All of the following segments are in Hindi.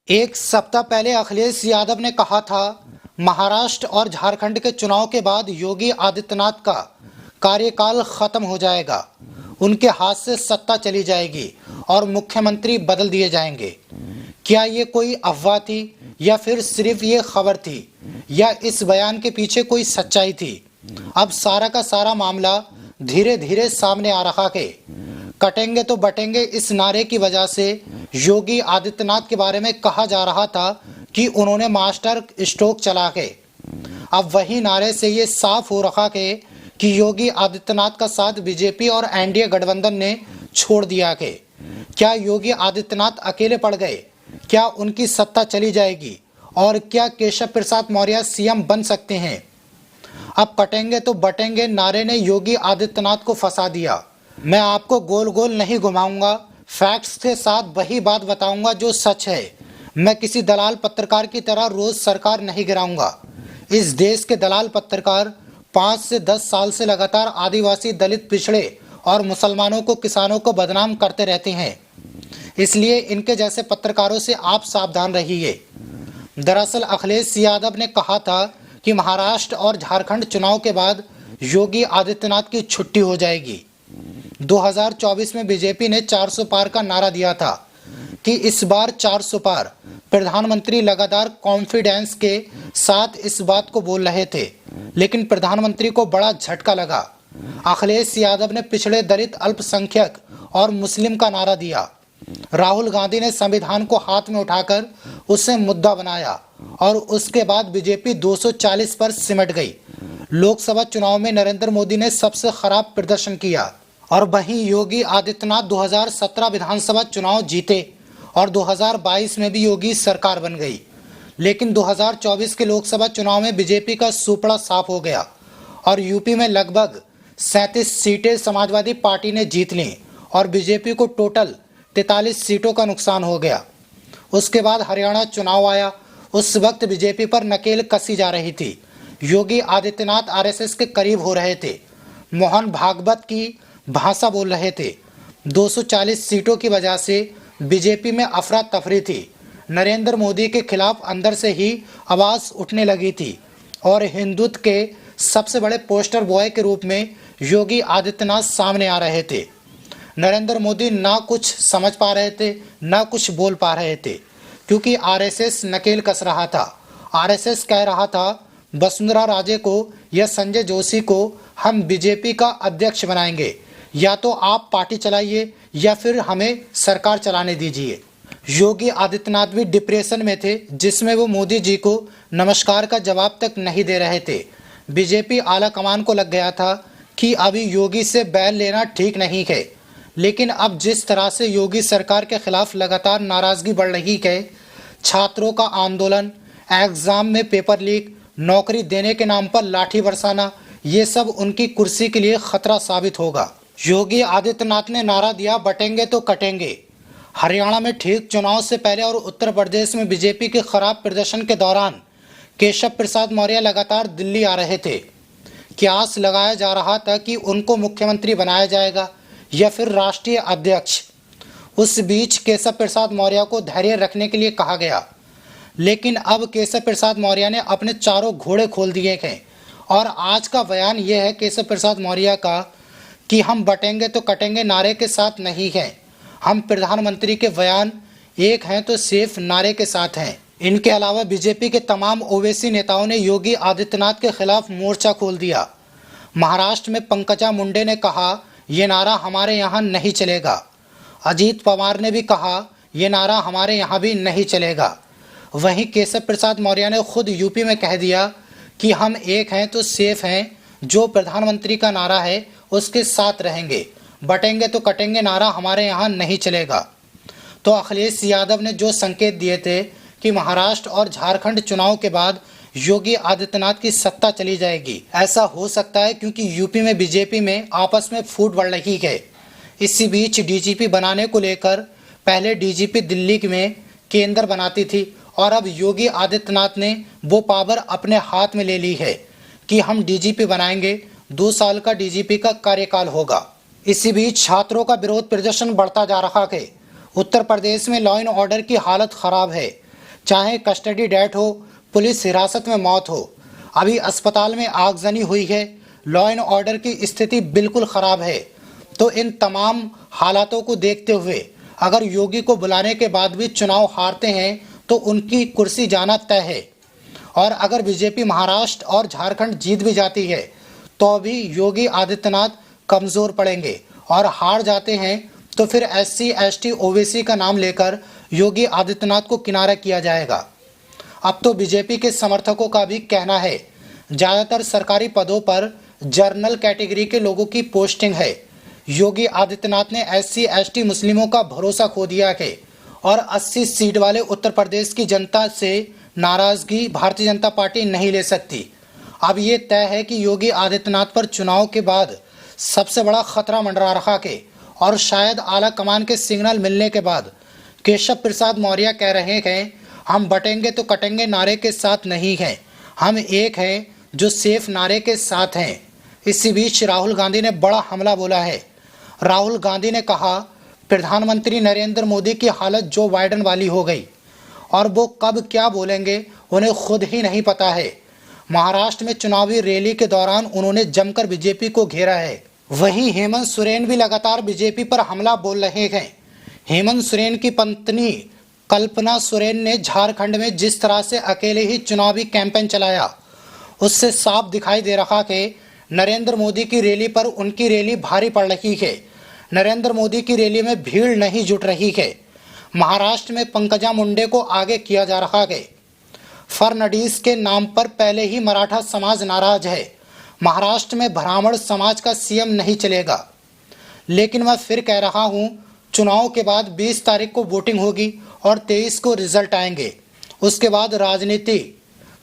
एक सप्ताह पहले अखिलेश यादव ने कहा था, महाराष्ट्र और झारखंड के चुनाव के बाद योगी आदित्यनाथ का कार्यकाल खत्म हो जाएगा, उनके हाथ से सत्ता चली जाएगी और मुख्यमंत्री बदल दिए जाएंगे। क्या ये कोई अफवाह थी या फिर सिर्फ ये खबर थी या इस बयान के पीछे कोई सच्चाई थी? अब सारा का सारा मामला धीरे धीरे सामने आ रहा है। कटेंगे तो बटेंगे इस नारे की वजह से योगी आदित्यनाथ के बारे में कहा जा रहा था कि उन्होंने मास्टर स्ट्रोक चला है। अब वही नारे से ये साफ हो रहा है कि योगी आदित्यनाथ का साथ बीजेपी और एनडीए गठबंधन ने छोड़ दिया है। क्या योगी आदित्यनाथ अकेले पड़ गए? क्या उनकी सत्ता चली जाएगी? और क्या केशव प्रसाद मौर्य सीएम बन सकते हैं? अब कटेंगे तो बटेंगे नारे ने योगी आदित्यनाथ को फंसा दिया। मैं आपको गोल गोल नहीं घुमाऊंगा, फैक्ट्स के साथ वही बात बताऊंगा जो सच है। मैं किसी दलाल पत्रकार की तरह रोज सरकार नहीं गिराऊंगा। इस देश के दलाल पत्रकार 5 से 10 साल से लगातार आदिवासी, दलित, पिछड़े और मुसलमानों को, किसानों को बदनाम करते रहते हैं। इसलिए इनके जैसे पत्रकारों से आप सावधान रहिए। दरअसल अखिलेश यादव ने कहा था कि महाराष्ट्र और झारखंड चुनाव के बाद योगी आदित्यनाथ की छुट्टी हो जाएगी। 2024 में बीजेपी ने 400 पार का नारा दिया था कि इस बार 400 पार। प्रधानमंत्री लगातार कॉन्फिडेंस के साथ इस बात को बोल रहे थे, लेकिन प्रधानमंत्री को बड़ा झटका लगा। अखिलेश यादव ने पिछड़े, दलित, अल्पसंख्यक और मुस्लिम का नारा दिया। राहुल गांधी ने संविधान को हाथ में उठाकर उसे मुद्दा बनाया और उसके बाद बीजेपी 240 पर सिमट गई। लोकसभा चुनाव में नरेंद्र मोदी ने सबसे खराब प्रदर्शन किया और वहीं योगी आदित्यनाथ 2017 विधानसभा चुनाव जीते और 2022 में भी योगी सरकार बन गई। लेकिन 2024 के लोकसभा चुनाव में बीजेपी का सुपड़ा साफ हो गया और यूपी में लगभग 37 सीटें समाजवादी पार्टी ने जीत लीं और बीजेपी को टोटल 43 सीटों का नुकसान हो गया। उसके बाद हरियाणा चुनाव आया। उस वक्त बीजेपी पर नकेल कसी जा रही थी। योगी आदित्यनाथ आरएसएस के करीब हो रहे थे, मोहन भागवत की भाषा बोल रहे थे। 240 सीटों की वजह से बीजेपी में अफरा तफरी थी। नरेंद्र मोदी के खिलाफ अंदर से ही आवाज उठने लगी थी और हिंदुत्व के सबसे बड़े पोस्टर बॉय के रूप में योगी आदित्यनाथ सामने आ रहे थे। नरेंद्र मोदी ना कुछ समझ पा रहे थे, ना कुछ बोल पा रहे थे, क्योंकि आरएसएस नकेल कस रहा था। आरएसएस कह रहा था वसुंधरा राजे को या संजय जोशी को हम बीजेपी का अध्यक्ष बनाएंगे, या तो आप पार्टी चलाइए या फिर हमें सरकार चलाने दीजिए। योगी आदित्यनाथ भी डिप्रेशन में थे, जिसमें वो मोदी जी को नमस्कार का जवाब तक नहीं दे रहे थे। बीजेपी आला कमान को लग गया था कि अभी योगी से बैल लेना ठीक नहीं है। लेकिन अब जिस तरह से योगी सरकार के खिलाफ लगातार नाराजगी बढ़ रही है, छात्रों का आंदोलन, एग्जाम में पेपर लीक, नौकरी देने के नाम पर लाठी बरसाना, ये सब उनकी कुर्सी के लिए खतरा साबित होगा। योगी आदित्यनाथ ने नारा दिया, बटेंगे तो कटेंगे। हरियाणा में ठीक चुनाव से पहले और उत्तर प्रदेश में बीजेपी के खराब प्रदर्शन के दौरान केशव प्रसाद मौर्य लगातार दिल्ली आ रहे थे। क्यास लगाया जा रहा था कि उनको मुख्यमंत्री बनाया जाएगा या फिर राष्ट्रीय अध्यक्ष। उस बीच केशव प्रसाद मौर्य को धैर्य रखने के लिए कहा गया, लेकिन अब केशव प्रसाद मौर्य ने अपने चारों घोड़े खोल दिए हैं और आज का बयान यह है केशव प्रसाद मौर्य का कि हम बटेंगे तो कटेंगे नारे के साथ नहीं हैं। हम प्रधानमंत्री के बयान एक हैं तो सिर्फ नारे के साथ हैं। इनके अलावा बीजेपी के तमाम ओवैसी नेताओं ने योगी आदित्यनाथ के खिलाफ मोर्चा खोल दिया। महाराष्ट्र में पंकजा मुंडे ने कहा, ये नारा हमारे यहाँ नहीं चलेगा। अजीत पवार ने भी कहा, ये नारा हमारे यहाँ भी नहीं चलेगा। वहीं केशव प्रसाद मौर्य ने खुद यूपी में कह दिया कि हम एक हैं तो सेफ हैं, जो प्रधानमंत्री का नारा है उसके साथ रहेंगे। बटेंगे तो कटेंगे नारा हमारे यहाँ नहीं चलेगा। तो अखिलेश यादव ने जो संकेत दिए थे कि महाराष्ट्र और झारखंड चुनाव के बाद योगी आदित्यनाथ की सत्ता चली जाएगी, ऐसा हो सकता है क्योंकि यूपी में बीजेपी में आपस में फूट बढ़ रही है। इसी बीच डीजीपी बनाने को लेकर पहले डीजीपी दिल्ली में केंद्र बनाती थी और अब योगी आदित्यनाथ ने वो पावर अपने हाथ में ले ली है कि हम डीजीपी बनाएंगे। 2 साल का डीजीपी का कार्यकाल होगा। इसी बीच छात्रों का विरोध प्रदर्शन बढ़ता जा रहा है। उत्तर प्रदेश में लॉ एंड ऑर्डर की हालत खराब है। चाहे कस्टडी डेथ हो, पुलिस हिरासत में मौत हो। अभी अस्पताल में आगजनी हुई है, लॉ एंड ऑर्डर की स्थिति बिल्कुल खराब है। तो इन तमाम हालातों को देखते हुए अगर योगी को बुलाने के बाद भी चुनाव हारते हैं तो उनकी कुर्सी जाना तय है। और अगर बीजेपी महाराष्ट्र और झारखंड जीत भी जाती है तो भी योगी आदित्यनाथ कमजोर पड़ेंगे, और हार जाते हैं तो फिर SC ST OBC का नाम लेकर योगी आदित्यनाथ को किनारा किया जाएगा। अब तो बीजेपी के समर्थकों का भी कहना है ज़्यादातर सरकारी पदों पर जर्नल कैटेगरी के लोगों की पोस्टिंग है। योगी आदित्यनाथ ने SC ST मुस्लिमों का भरोसा खो दिया है और 80 सीट वाले उत्तर प्रदेश की जनता से नाराजगी भारतीय जनता पार्टी नहीं ले सकती। अब ये तय है कि योगी आदित्यनाथ पर चुनाव के बाद सबसे बड़ा खतरा मंडरा रहा है, और शायद आला कमान के सिग्नल मिलने के बाद केशव प्रसाद मौर्य कह रहे हैं हम बटेंगे तो कटेंगे नारे के साथ नहीं हैं, हम एक हैं जो सेफ नारे के साथ हैं। इसी बीच राहुल गांधी ने बड़ा हमला बोला है। राहुल गांधी ने कहा प्रधानमंत्री नरेंद्र मोदी की हालत जो बाइडेन वाली हो गई, और वो कब क्या बोलेंगे उन्हें खुद ही नहीं पता है। महाराष्ट्र में चुनावी रैली के दौरान उन्होंने जमकर बीजेपी को घेरा है। वहीं हेमंत सोरेन भी लगातार बीजेपी पर हमला बोल रहे हैं। हेमंत सोरेन की पत्नी कल्पना सोरेन ने झारखंड में जिस तरह से अकेले ही चुनावी कैंपेन चलाया, उससे साफ दिखाई दे रहा है नरेंद्र मोदी की रैली पर उनकी रैली भारी पड़ रही है। नरेंद्र मोदी की रैली में भीड़ नहीं जुट रही है। महाराष्ट्र में पंकजा मुंडे को आगे किया जा रहा है। फडणवीस के नाम पर पहले ही मराठा समाज नाराज है। महाराष्ट्र में ब्राह्मण समाज का CM नहीं चलेगा। लेकिन मैं फिर कह रहा हूं, चुनाव के बाद 20 तारीख को वोटिंग होगी और 23 को रिजल्ट आएंगे। उसके बाद राजनीति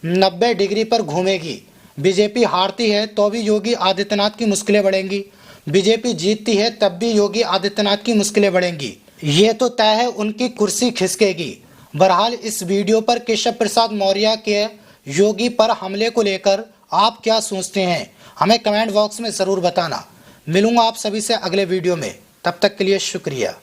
90 डिग्री पर घूमेगी। बीजेपी हारती है तो भी योगी आदित्यनाथ की मुश्किलें बढ़ेंगी, बीजेपी जीतती है तब भी योगी आदित्यनाथ की मुश्किलें बढ़ेंगी। ये तो तय है उनकी कुर्सी खिसकेगी। बहरहाल इस वीडियो पर केशव प्रसाद मौर्य के योगी पर हमले को लेकर आप क्या सोचते हैं, हमें कमेंट बॉक्स में ज़रूर बताना। मिलूंगा आप सभी से अगले वीडियो में, तब तक के लिए शुक्रिया।